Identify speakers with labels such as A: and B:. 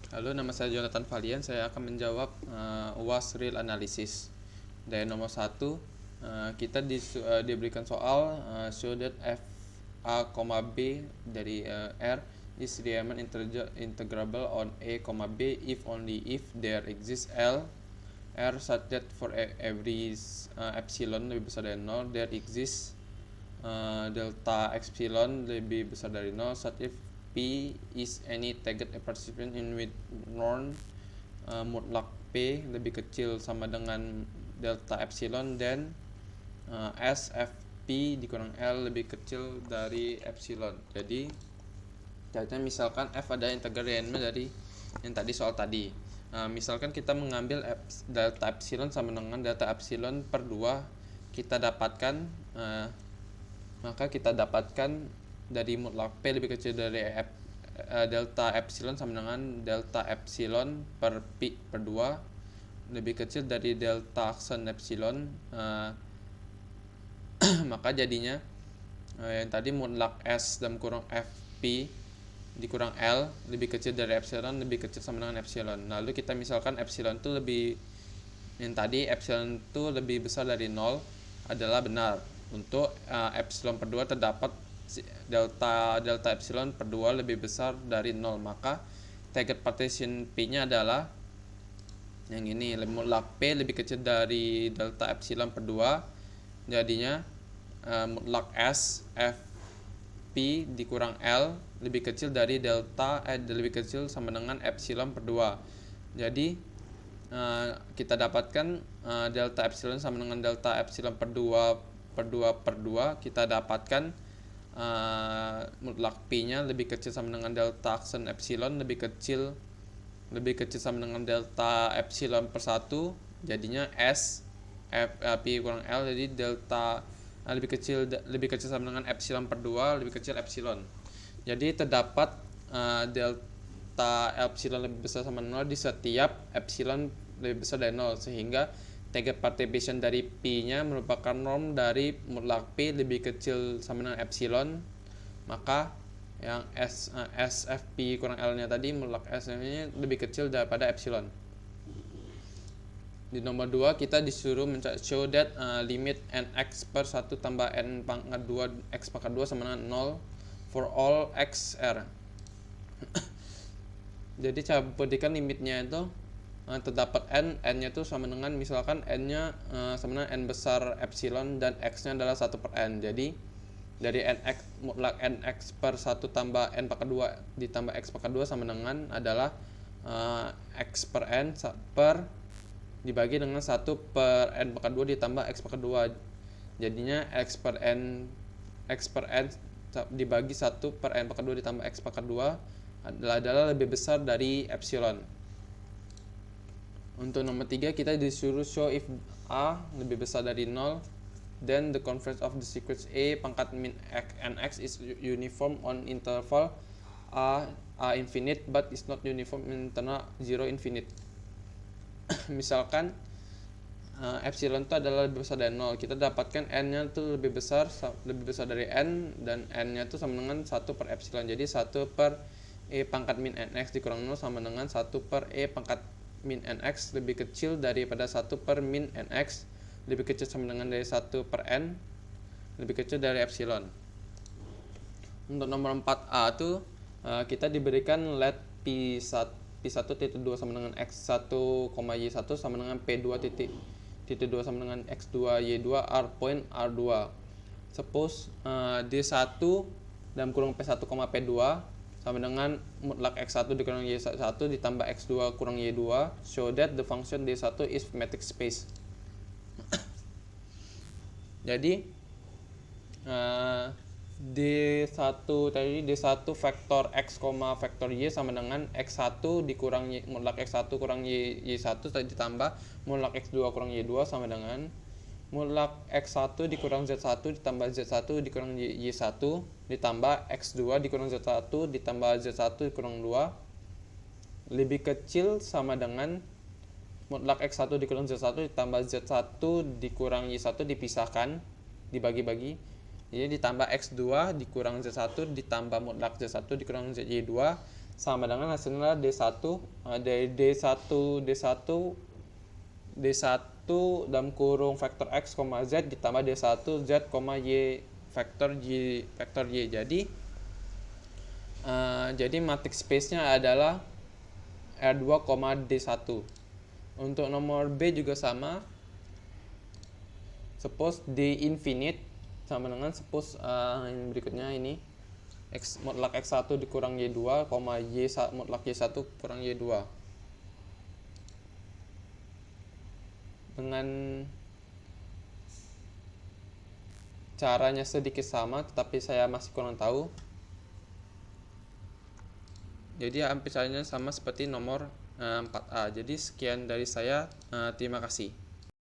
A: Halo, nama saya Jonathan Valian. Saya akan menjawab UAS Real Analysis. Dari nomor 1, diberikan soal show that f a, b dari R is Riemann integrable on a, b if only if there exists L R such that for every epsilon lebih besar dari 0 there exists delta epsilon lebih besar dari 0 such if P is any target participant in with norm mutlak P lebih kecil sama dengan delta epsilon dan S F P dikurang L lebih kecil dari epsilon. Jadi contohnya misalkan F ada integral Riemann dari yang tadi soal tadi. Misalkan kita mengambil delta epsilon sama dengan delta epsilon per 2, maka kita dapatkan dari mutlak P lebih kecil dari delta epsilon sama dengan delta epsilon per P per 2 lebih kecil dari delta aksen epsilon. Maka jadinya yang tadi mutlak S dalam kurung FP dikurang L lebih kecil dari epsilon lebih kecil sama dengan epsilon. Lalu kita misalkan epsilon itu lebih besar dari 0 adalah benar. Untuk epsilon per 2 terdapat delta epsilon per 2 lebih besar dari 0, maka target partition P-nya adalah yang ini, mutlak P lebih kecil dari delta epsilon per 2, jadinya mutlak S F P dikurang L lebih kecil dari lebih kecil sama dengan epsilon per 2. Jadi kita dapatkan delta epsilon sama dengan delta epsilon per 2 kita dapatkan mutlak P-nya lebih kecil sama dengan delta aksen epsilon lebih kecil sama dengan delta epsilon per 1, jadinya S P kurang L, jadi delta lebih kecil sama dengan epsilon per 2 lebih kecil epsilon. Jadi terdapat delta epsilon lebih besar sama 0 di setiap epsilon lebih besar dari 0, sehingga target participation dari P-nya merupakan norm dari mutlak P lebih kecil sama dengan epsilon. Maka yang SFP kurang L-nya tadi, mutlak S-nya lebih kecil daripada epsilon. Di nomor 2 kita disuruh show that limit nx per 1 tambah n pangkat 2 x pangkat 2 sama dengan 0 for all x r. Jadi cara berikan limitnya itu terdapat n-nya itu sama dengan, misalkan n-nya sama dengan n besar epsilon dan x-nya adalah 1 per n. Jadi dari nx mutlak nx per 1 tambah n pangkat 2 ditambah x pangkat 2 sama dengan adalah x per n per dibagi dengan 1 per n pangkat 2 ditambah x pangkat 2. Jadinya x per n dibagi 1 per n pangkat 2 ditambah x pangkat 2 adalah lebih besar dari epsilon. Untuk nomor 3 kita disuruh show if A lebih besar dari 0, then the converse of the sequence A pangkat min nx is uniform on interval A infinite but is not uniform in interval 0 infinite. Misalkan epsilon itu adalah lebih besar dari 0, kita dapatkan n-nya itu lebih besar dari n, dan n-nya itu sama dengan 1 per epsilon. Jadi 1 per E pangkat min nx dikurang 0 sama dengan 1 per E pangkat min nx lebih kecil daripada 1 per min nx lebih kecil sama dengan dari 1 per n lebih kecil dari epsilon. Untuk nomor 4a itu kita diberikan let P1 titik 2 sama dengan x1, y1 sama dengan P2 titik 2 sama dengan x2, y2 r point r2. Suppose D1 dalam kurung P1, P2 sama dengan mutlak x1 dikurang y1 ditambah x2 kurang y2, show that the function D1 is metric space. Jadi D1 vektor x, vektor y sama dengan x1 dikurang mutlak x1 kurang y1 ditambah mutlak x2 kurang y2 sama dengan mutlak x1 dikurang z1 ditambah z1 dikurang y1 ditambah x2 dikurang z1 ditambah z1 dikurang 2 lebih kecil sama dengan mutlak x1 dikurang z1 ditambah z1 dikurang y1 dipisahkan, dibagi-bagi, jadi ditambah x2 dikurang z1 ditambah mutlak z1 dikurang y2 sama dengan hasilnya D1 dari D1 dalam kurung vektor X, Z ditambah D1 Z, Y vektor Y. Jadi matrix space-nya adalah R2, D1. Untuk nomor B juga sama. Suppose D infinite sama dengan suppose yang berikutnya ini X mutlak X1 dikurang Y2, mutlak Y1 kurang Y2. Dengan caranya sedikit sama, tetapi saya masih kurang tahu. Jadi hampir sama seperti nomor 4A. Jadi sekian dari saya. Terima kasih.